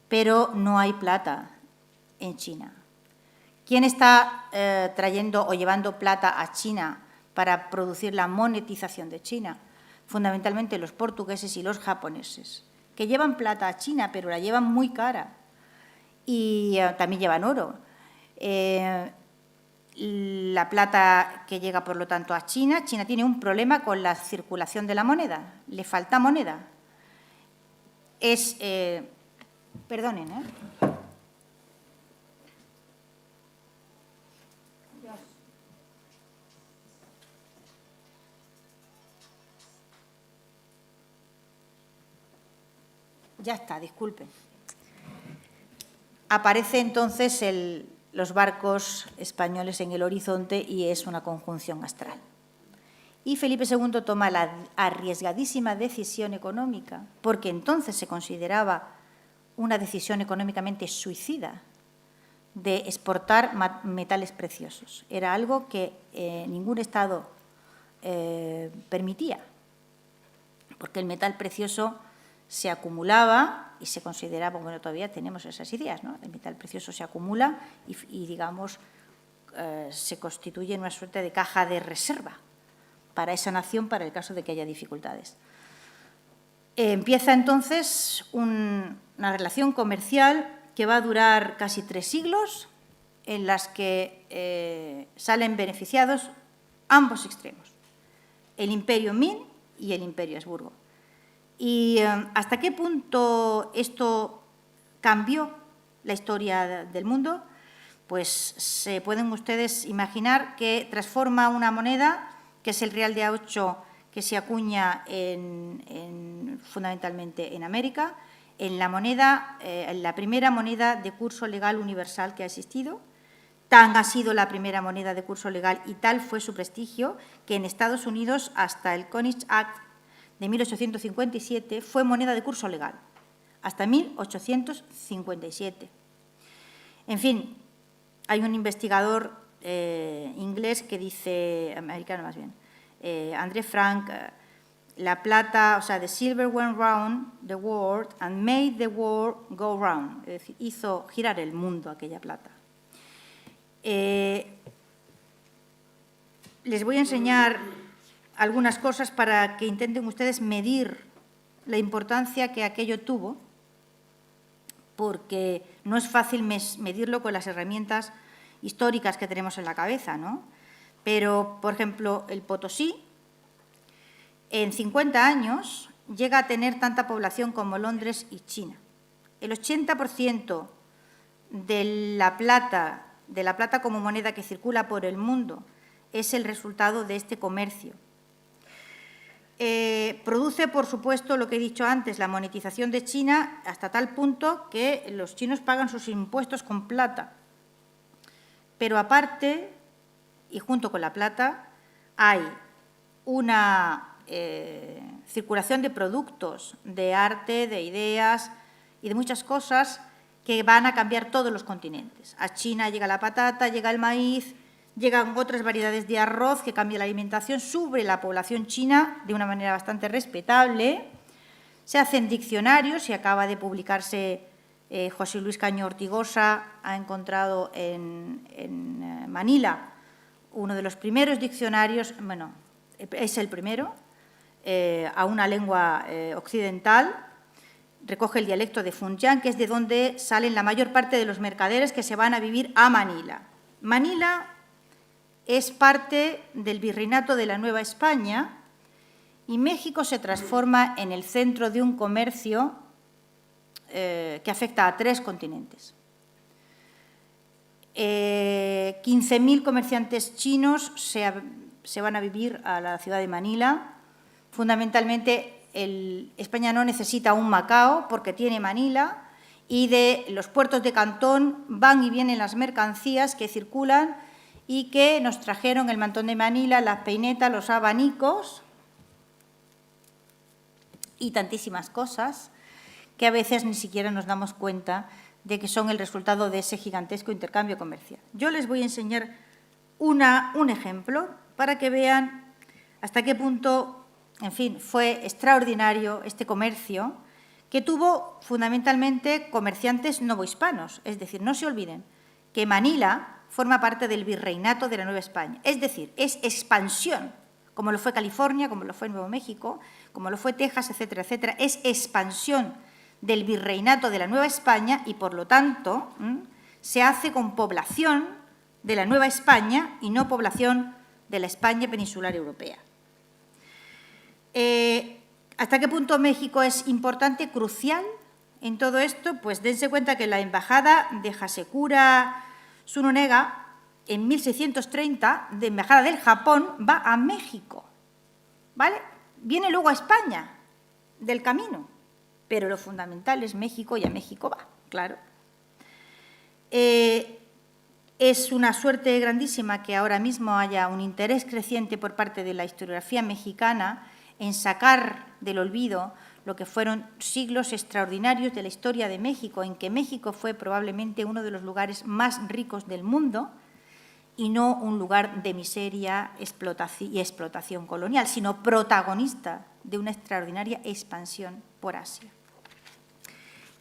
Pero no hay plata en China. ¿Quién está trayendo o llevando plata a China para producir la monetización de China? Fundamentalmente los portugueses y los japoneses, que llevan plata a China, pero la llevan muy cara. Y también llevan oro. La plata que llega, por lo tanto, a China, China tiene un problema con la circulación de la moneda. Le falta moneda. Perdonen, Ya está, disculpen. Aparece entonces los barcos españoles en el horizonte y es una conjunción astral. Y Felipe II toma la arriesgadísima decisión económica, porque entonces se consideraba una decisión económicamente suicida, de exportar metales preciosos. Era algo que ningún Estado permitía, porque el metal precioso se acumulaba y se consideraba, bueno, todavía tenemos esas ideas, ¿no? El metal precioso se acumula y digamos, se constituye en una suerte de caja de reserva para esa nación para el caso de que haya dificultades. Empieza entonces una relación comercial que va a durar casi 3 siglos, en las que salen beneficiados ambos extremos, el Imperio Ming y el Imperio Habsburgo. ¿Y hasta qué punto esto cambió la historia del mundo? Pues se pueden ustedes imaginar que transforma una moneda, que es el real de A8, que se acuña fundamentalmente en América, en la primera moneda de curso legal universal que ha existido. Tan ha sido la primera moneda de curso legal y tal fue su prestigio que en Estados Unidos, hasta el Coinage Act de 1857, fue moneda de curso legal, hasta 1857. En fin, hay un investigador inglés que dice, americano más bien, André Frank, la plata, o sea, the silver went round the world and made the world go round, es decir, hizo girar el mundo aquella plata. Les voy a enseñar algunas cosas para que intenten ustedes medir la importancia que aquello tuvo, porque no es fácil medirlo con las herramientas históricas que tenemos en la cabeza, ¿no? Pero, por ejemplo, el Potosí, en 50 años, llega a tener tanta población como Londres y China. El 80% de la plata como moneda que circula por el mundo es el resultado de este comercio. Produce, por supuesto, lo que he dicho antes, la monetización de China hasta tal punto que los chinos pagan sus impuestos con plata. Pero aparte, y junto con la plata, hay una circulación de productos, de arte, de ideas y de muchas cosas que van a cambiar todos los continentes. A China llega la patata, llega el maíz, llegan otras variedades de arroz que cambian la alimentación, sube la población china de una manera bastante respetable, se hacen diccionarios y acaba de publicarse José Luis Caño Ortigosa, ha encontrado en Manila uno de los primeros diccionarios, bueno, es el primero, a una lengua occidental, recoge el dialecto de Fujian, que es de donde salen la mayor parte de los mercaderes que se van a vivir a Manila. Manila es parte del virreinato de la Nueva España y México se transforma en el centro de un comercio que afecta a 3 continentes. 15.000 comerciantes chinos se van a vivir a la ciudad de Manila. Fundamentalmente, España no necesita un Macao porque tiene Manila, y de los puertos de Cantón van y vienen las mercancías que circulan y que nos trajeron el mantón de Manila, las peinetas, los abanicos y tantísimas cosas que a veces ni siquiera nos damos cuenta de que son el resultado de ese gigantesco intercambio comercial. Yo les voy a enseñar un ejemplo para que vean hasta qué punto, en fin, fue extraordinario este comercio, que tuvo fundamentalmente comerciantes novohispanos. Es decir, no se olviden que Manila forma parte del virreinato de la Nueva España. Es decir, es expansión, como lo fue California, como lo fue Nuevo México, como lo fue Texas, etcétera, etcétera. Es expansión del virreinato de la Nueva España y, por lo tanto, se hace con población de la Nueva España y no población de la España peninsular europea. ¿Hasta qué punto México es importante, crucial en todo esto? Pues dense cuenta que la embajada de Hasekura Tsunonega, en 1630, de embajada del Japón, va a México, ¿vale? Viene luego a España, del camino, pero lo fundamental es México y a México va, claro. Es una suerte grandísima que ahora mismo haya un interés creciente por parte de la historiografía mexicana en sacar del olvido lo que fueron siglos extraordinarios de la historia de México, en que México fue probablemente uno de los lugares más ricos del mundo y no un lugar de miseria y explotación colonial, sino protagonista de una extraordinaria expansión por Asia.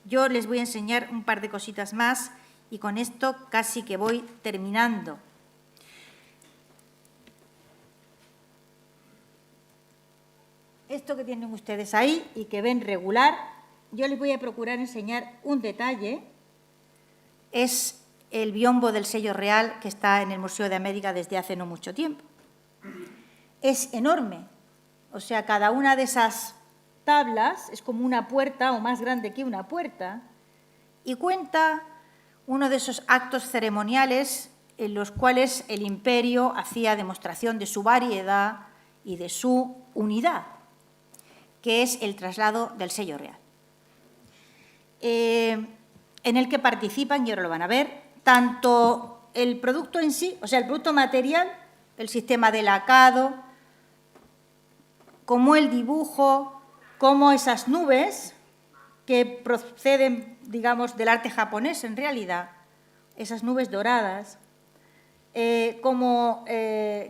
Yo les voy a enseñar un par de cositas más y con esto casi que voy terminando. Esto que tienen ustedes ahí y que ven regular, yo les voy a procurar enseñar un detalle. Es el biombo del sello real que está en el Museo de América desde hace no mucho tiempo. Es enorme, o sea, cada una de esas tablas es como una puerta o más grande que una puerta y cuenta uno de esos actos ceremoniales en los cuales el imperio hacía demostración de su variedad y de su unidad, que es el traslado del sello real, en el que participan, y ahora lo van a ver, tanto el producto en sí, o sea, el producto material, el sistema de lacado, como el dibujo, como esas nubes que proceden, digamos, del arte japonés en realidad, esas nubes doradas, como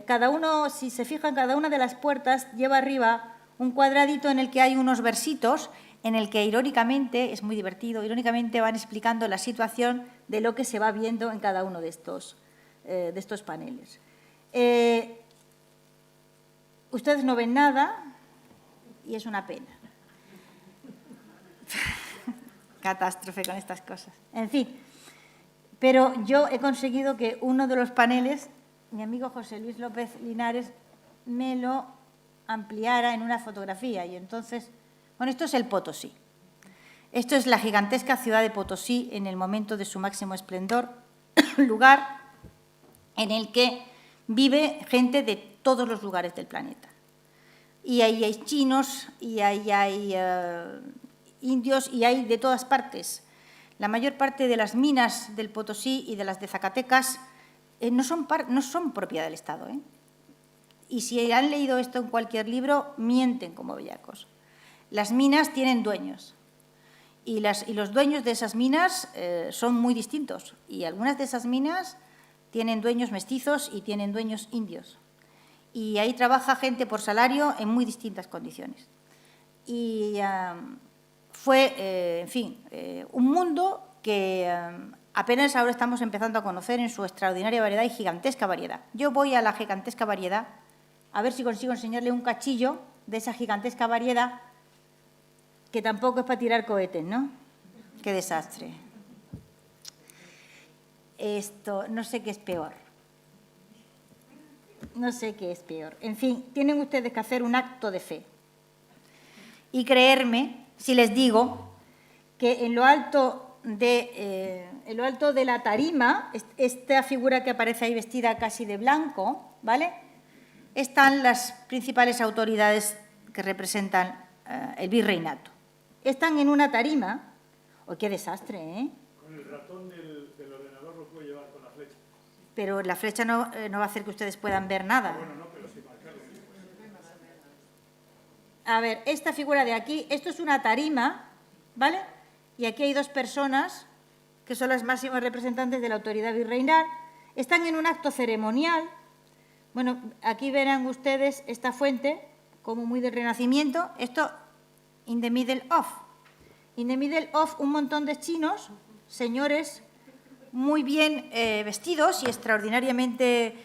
cada uno, si se fijan, cada una de las puertas lleva arriba un cuadradito en el que hay unos versitos en el que irónicamente, es muy divertido, irónicamente van explicando la situación de lo que se va viendo en cada uno de estos paneles. Ustedes no ven nada y es una pena. Catástrofe con estas cosas. En fin, pero yo he conseguido que uno de los paneles, mi amigo José Luis López Linares, me lo ampliara en una fotografía y entonces, bueno, esto es el Potosí. Esto es la gigantesca ciudad de Potosí en el momento de su máximo esplendor, lugar en el que vive gente de todos los lugares del planeta. Y ahí hay chinos, y ahí hay indios, y hay de todas partes. La mayor parte de las minas del Potosí y de las de Zacatecas no son propiedad del Estado, Y si han leído esto en cualquier libro, mienten como bellacos. Las minas tienen dueños y los dueños de esas minas son muy distintos y algunas de esas minas tienen dueños mestizos y tienen dueños indios. Y ahí trabaja gente por salario en muy distintas condiciones. Y fue, en fin, un mundo que apenas ahora estamos empezando a conocer en su extraordinaria variedad y gigantesca variedad. Yo voy a la gigantesca variedad, a ver si consigo enseñarle un cachillo de esa gigantesca variedad que tampoco es para tirar cohetes, ¿no? Qué desastre. Esto, no sé qué es peor. No sé qué es peor. En fin, tienen ustedes que hacer un acto de fe. Y creerme, si les digo que en lo alto de la tarima, esta figura que aparece ahí vestida casi de blanco, ¿vale?, están las principales autoridades que representan el virreinato. Están en una tarima. ¡Oh, qué desastre, eh! Con el ratón del ordenador lo puedo llevar con la flecha. Pero la flecha no va a hacer que ustedes puedan ver nada. Bueno, no, pero sí marcarlo. A ver, esta figura de aquí, esto es una tarima, ¿vale? Y aquí hay dos personas que son las máximas representantes de la autoridad virreinal. Están en un acto ceremonial. Bueno, aquí verán ustedes esta fuente, como muy del Renacimiento. Esto, in the middle of. In the middle of, un montón de chinos, señores muy bien vestidos y extraordinariamente,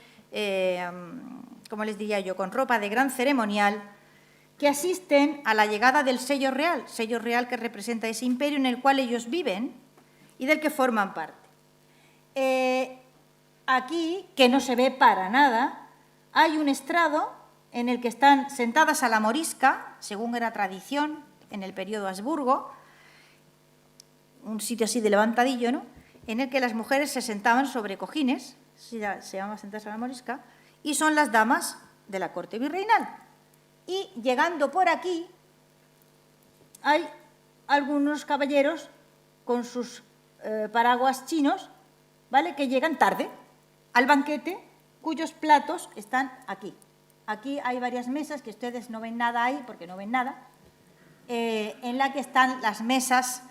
¿cómo les diría yo?, con ropa de gran ceremonial, que asisten a la llegada del sello real que representa ese imperio en el cual ellos viven y del que forman parte. Aquí, que no se ve para nada, hay un estrado en el que están sentadas a la morisca, según era tradición en el periodo Habsburgo, un sitio así de levantadillo, ¿no?, en el que las mujeres se sentaban sobre cojines, se llama sentarse a la morisca, y son las damas de la corte virreinal. Y llegando por aquí, hay algunos caballeros con sus paraguas chinos, ¿vale?, que llegan tarde al banquete, cuyos platos están aquí. Aquí hay varias mesas, que ustedes no ven nada ahí, porque no ven nada, en la que están las mesas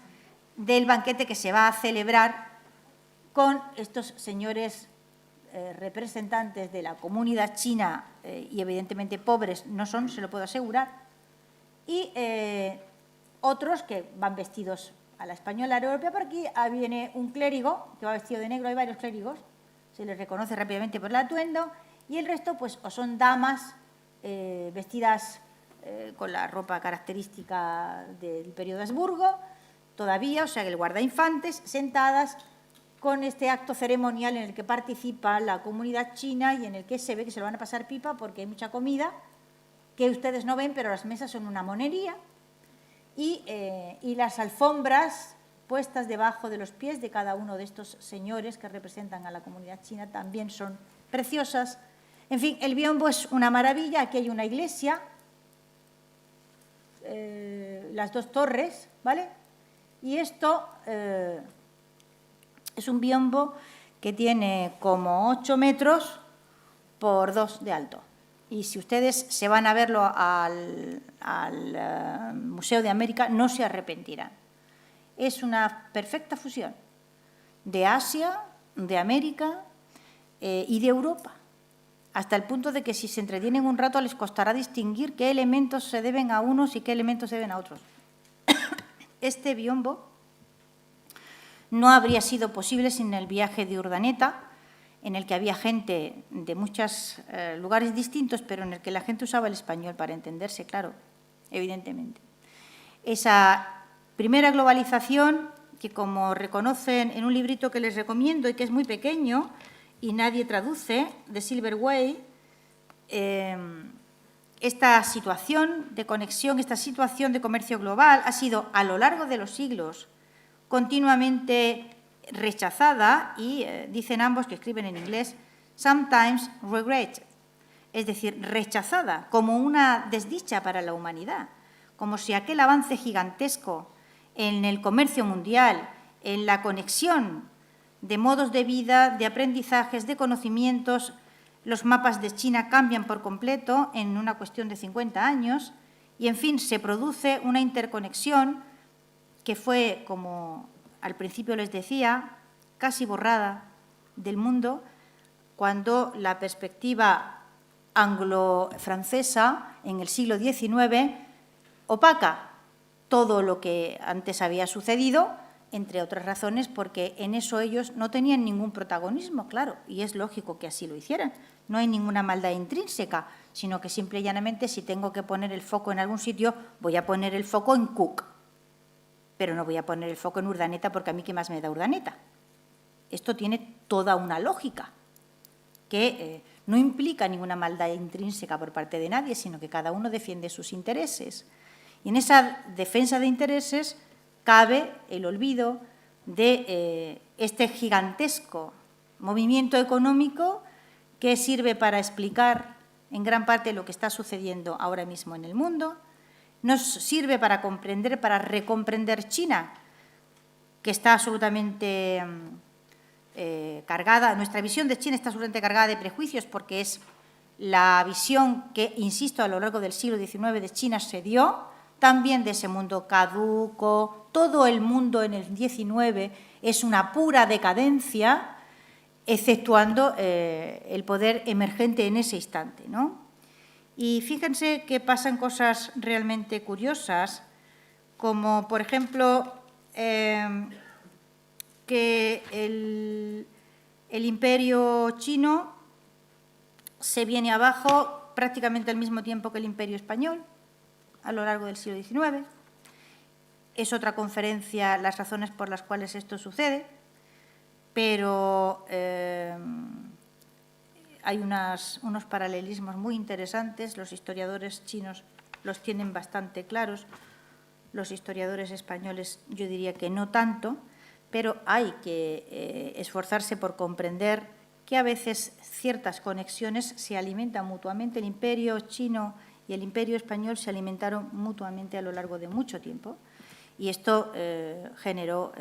del banquete que se va a celebrar con estos señores representantes de la comunidad china y evidentemente pobres no son, se lo puedo asegurar, y otros que van vestidos a la española, a la europea. Por aquí viene un clérigo que va vestido de negro, hay varios clérigos, se les reconoce rápidamente por el atuendo, y el resto pues o son damas vestidas con la ropa característica del periodo Habsburgo, todavía, o sea, el guardainfantes, sentadas con este acto ceremonial en el que participa la comunidad china y en el que se ve que se lo van a pasar pipa porque hay mucha comida que ustedes no ven, pero las mesas son una monería y las alfombras puestas debajo de los pies de cada uno de estos señores que representan a la comunidad china también son preciosas. En fin, el biombo es una maravilla. Aquí hay una iglesia, las dos torres, ¿vale? Y esto es un biombo que tiene como 8 metros por 2 de alto. Y si ustedes se van a verlo al Museo de América, no se arrepentirán. Es una perfecta fusión de Asia, de América y de Europa, hasta el punto de que si se entretienen un rato les costará distinguir qué elementos se deben a unos y qué elementos se deben a otros. Este biombo no habría sido posible sin el viaje de Urdaneta, en el que había gente de muchos lugares distintos, pero en el que la gente usaba el español para entenderse, claro, evidentemente. Esa primera globalización, que como reconocen en un librito que les recomiendo y que es muy pequeño y nadie traduce, de Silver Way, esta situación de conexión, esta situación de comercio global ha sido a lo largo de los siglos continuamente rechazada y dicen ambos que escriben en inglés, sometimes regretted, es decir, rechazada como una desdicha para la humanidad, como si aquel avance gigantesco en el comercio mundial, en la conexión de modos de vida, de aprendizajes, de conocimientos. Los mapas de China cambian por completo en una cuestión de 50 años y, en fin, se produce una interconexión que fue, como al principio les decía, casi borrada del mundo cuando la perspectiva anglo-francesa en el siglo XIX opaca todo lo que antes había sucedido, entre otras razones porque en eso ellos no tenían ningún protagonismo, claro, y es lógico que así lo hicieran. No hay ninguna maldad intrínseca, sino que simple y llanamente si tengo que poner el foco en algún sitio, voy a poner el foco en Cook, pero no voy a poner el foco en Urdaneta porque a mí qué más me da Urdaneta. Esto tiene toda una lógica que no implica ninguna maldad intrínseca por parte de nadie, sino que cada uno defiende sus intereses. Y en esa defensa de intereses cabe el olvido de este gigantesco movimiento económico que sirve para explicar en gran parte lo que está sucediendo ahora mismo en el mundo, nos sirve para comprender, para recomprender China, que está absolutamente cargada, nuestra visión de China está absolutamente cargada de prejuicios porque es la visión que, insisto, a lo largo del siglo XIX de China se dio, también de ese mundo caduco, todo el mundo en el XIX es una pura decadencia, exceptuando el poder emergente en ese instante, ¿no? Y fíjense que pasan cosas realmente curiosas, como, por ejemplo, que el imperio chino se viene abajo prácticamente al mismo tiempo que el imperio español, a lo largo del siglo XIX. Es otra conferencia las razones por las cuales esto sucede, pero hay unos paralelismos muy interesantes. Los historiadores chinos los tienen bastante claros, los historiadores españoles yo diría que no tanto, pero hay que esforzarse por comprender que a veces ciertas conexiones se alimentan mutuamente. El imperio chino y el imperio español se alimentaron mutuamente a lo largo de mucho tiempo y esto generó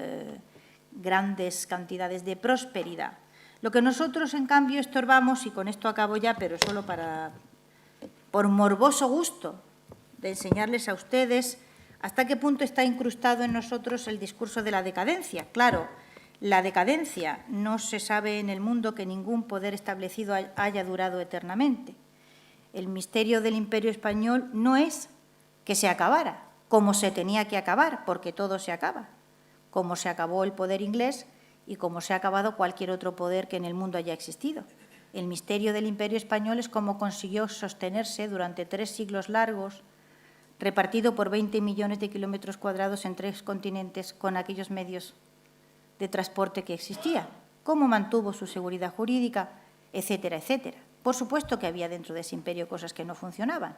grandes cantidades de prosperidad. Lo que nosotros, en cambio, estorbamos, y con esto acabo ya, pero solo por morboso gusto de enseñarles a ustedes hasta qué punto está incrustado en nosotros el discurso de la decadencia. Claro, la decadencia no se sabe en el mundo que ningún poder establecido haya durado eternamente. El misterio del Imperio español no es que se acabara, como se tenía que acabar, porque todo se acaba, como se acabó el poder inglés y como se ha acabado cualquier otro poder que en el mundo haya existido. El misterio del Imperio español es cómo consiguió sostenerse durante 3 siglos largos, repartido por 20 millones de kilómetros cuadrados en 3 continentes con aquellos medios de transporte que existían, cómo mantuvo su seguridad jurídica, etcétera, etcétera. Por supuesto que había dentro de ese imperio cosas que no funcionaban.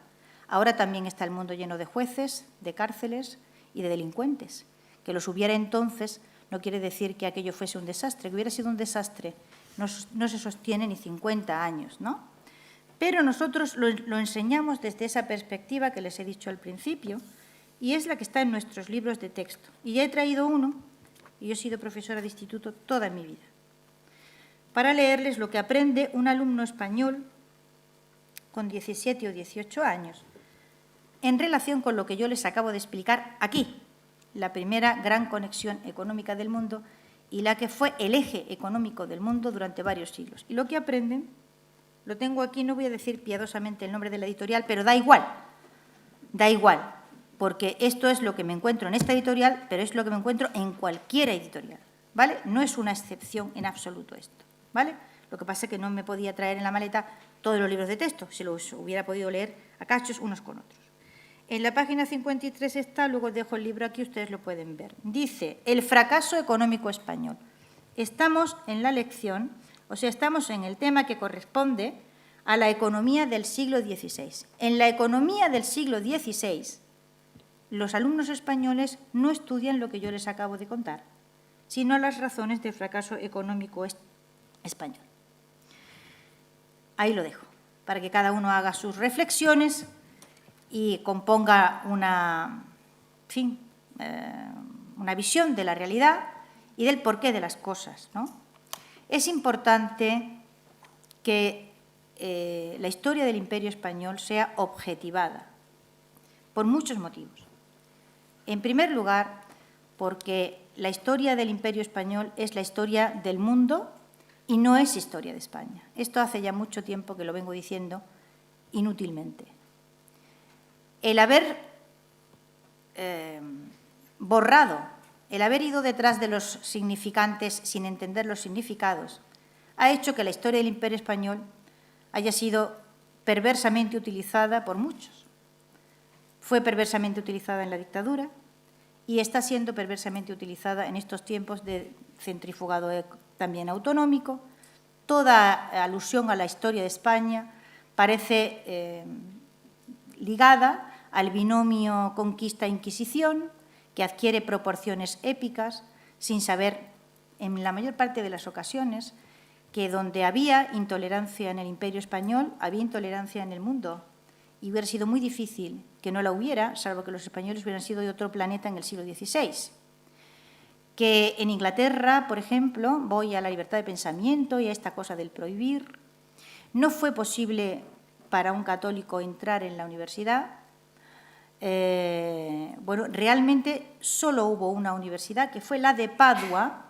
Ahora también está el mundo lleno de jueces, de cárceles y de delincuentes. Que los hubiera entonces no quiere decir que aquello fuese un desastre. Que hubiera sido un desastre no se sostiene ni 50 años, ¿no? Pero nosotros lo enseñamos desde esa perspectiva que les he dicho al principio y es la que está en nuestros libros de texto. Y ya he traído uno, y yo he sido profesora de instituto toda mi vida, para leerles lo que aprende un alumno español con 17 o 18 años en relación con lo que yo les acabo de explicar aquí, la primera gran conexión económica del mundo y la que fue el eje económico del mundo durante varios siglos. Y lo que aprenden, lo tengo aquí, no voy a decir piadosamente el nombre de la editorial, pero da igual, porque esto es lo que me encuentro en esta editorial, pero es lo que me encuentro en cualquier editorial, ¿vale? No es una excepción en absoluto esto, ¿vale? Lo que pasa es que no me podía traer en la maleta todos los libros de texto, si los hubiera podido leer a cachos unos con otros. En la página 53 está, luego dejo el libro aquí, ustedes lo pueden ver. Dice, el fracaso económico español. Estamos en la lección, o sea, estamos en el tema que corresponde a la economía del siglo XVI. En la economía del siglo XVI, los alumnos españoles no estudian lo que yo les acabo de contar, sino las razones del fracaso económico español. Ahí lo dejo, para que cada uno haga sus reflexiones y componga una visión de la realidad y del porqué de las cosas, ¿no? Es importante que la historia del Imperio español sea objetivada por muchos motivos. En primer lugar, porque la historia del Imperio español es la historia del mundo y no es historia de España. Esto hace ya mucho tiempo que lo vengo diciendo inútilmente. El haber borrado, el haber ido detrás de los significantes sin entender los significados, ha hecho que la historia del Imperio español haya sido perversamente utilizada por muchos. Fue perversamente utilizada en la dictadura y está siendo perversamente utilizada en estos tiempos de centrifugado también autonómico. Toda alusión a la historia de España parece ligada al binomio conquista-inquisición, que adquiere proporciones épicas, sin saber, en la mayor parte de las ocasiones, que donde había intolerancia en el Imperio español, había intolerancia en el mundo. Y hubiera sido muy difícil que no la hubiera, salvo que los españoles hubieran sido de otro planeta en el siglo XVI. Que en Inglaterra, por ejemplo, voy a la libertad de pensamiento y a esta cosa del prohibir, no fue posible para un católico entrar en la universidad. Bueno, realmente solo hubo una universidad, que fue la de Padua,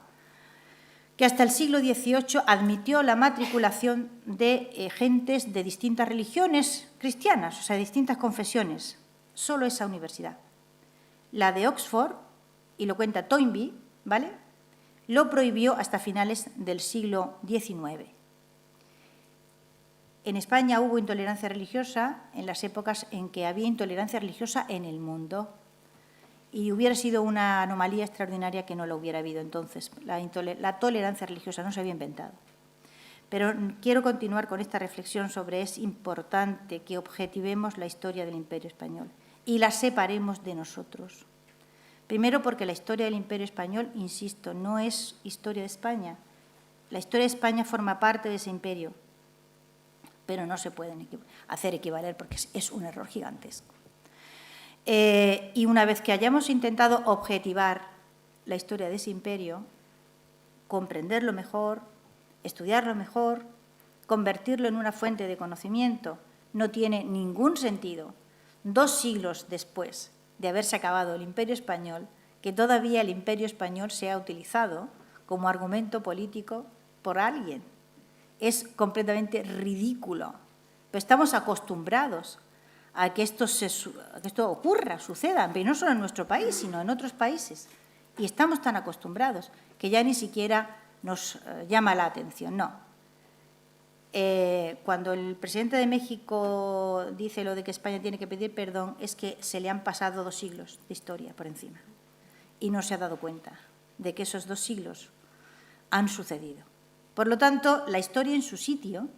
que hasta el siglo XVIII admitió la matriculación de gentes de distintas religiones cristianas, o sea, de distintas confesiones. Solo esa universidad. La de Oxford, y lo cuenta Toynbee, ¿vale?, lo prohibió hasta finales del siglo XIX. En España hubo intolerancia religiosa en las épocas en que había intolerancia religiosa en el mundo. Y hubiera sido una anomalía extraordinaria que no lo hubiera habido entonces. La tolerancia religiosa no se había inventado. Pero quiero continuar con esta reflexión sobre es importante que objetivemos la historia del Imperio español y la separemos de nosotros. Primero porque la historia del Imperio español, insisto, no es historia de España. La historia de España forma parte de ese imperio, pero no se pueden hacer equivaler porque es un error gigantesco. Y una vez que hayamos intentado objetivar la historia de ese imperio, comprenderlo mejor, estudiarlo mejor, convertirlo en una fuente de conocimiento, no tiene ningún sentido, 2 siglos después de haberse acabado el Imperio español, que todavía el Imperio español sea utilizado como argumento político por alguien. Es completamente ridículo, pero estamos acostumbrados a que esto ocurra, suceda, pero no solo en nuestro país, sino en otros países. Y estamos tan acostumbrados que ya ni siquiera nos llama la atención. No. Cuando el presidente de México dice lo de que España tiene que pedir perdón, es que se le han pasado 2 siglos de historia por encima y no se ha dado cuenta de que esos 2 siglos han sucedido. Por lo tanto, la historia en su sitio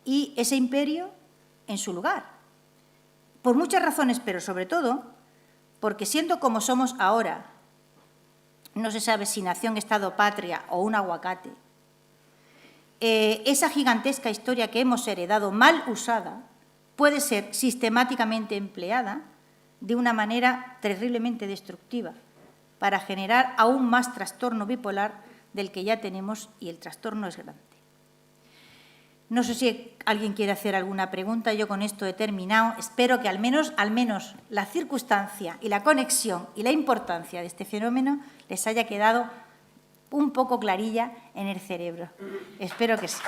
y ese imperio en su lugar. Por muchas razones, pero sobre todo porque siendo como somos ahora, no se sabe si nación, estado, patria o un aguacate, esa gigantesca historia que hemos heredado mal usada puede ser sistemáticamente empleada de una manera terriblemente destructiva para generar aún más trastorno bipolar del que ya tenemos, y el trastorno es grande. No sé si alguien quiere hacer alguna pregunta. Yo con esto he terminado. Espero que al menos la circunstancia y la conexión y la importancia de este fenómeno les haya quedado un poco clarilla en el cerebro. Espero que sí.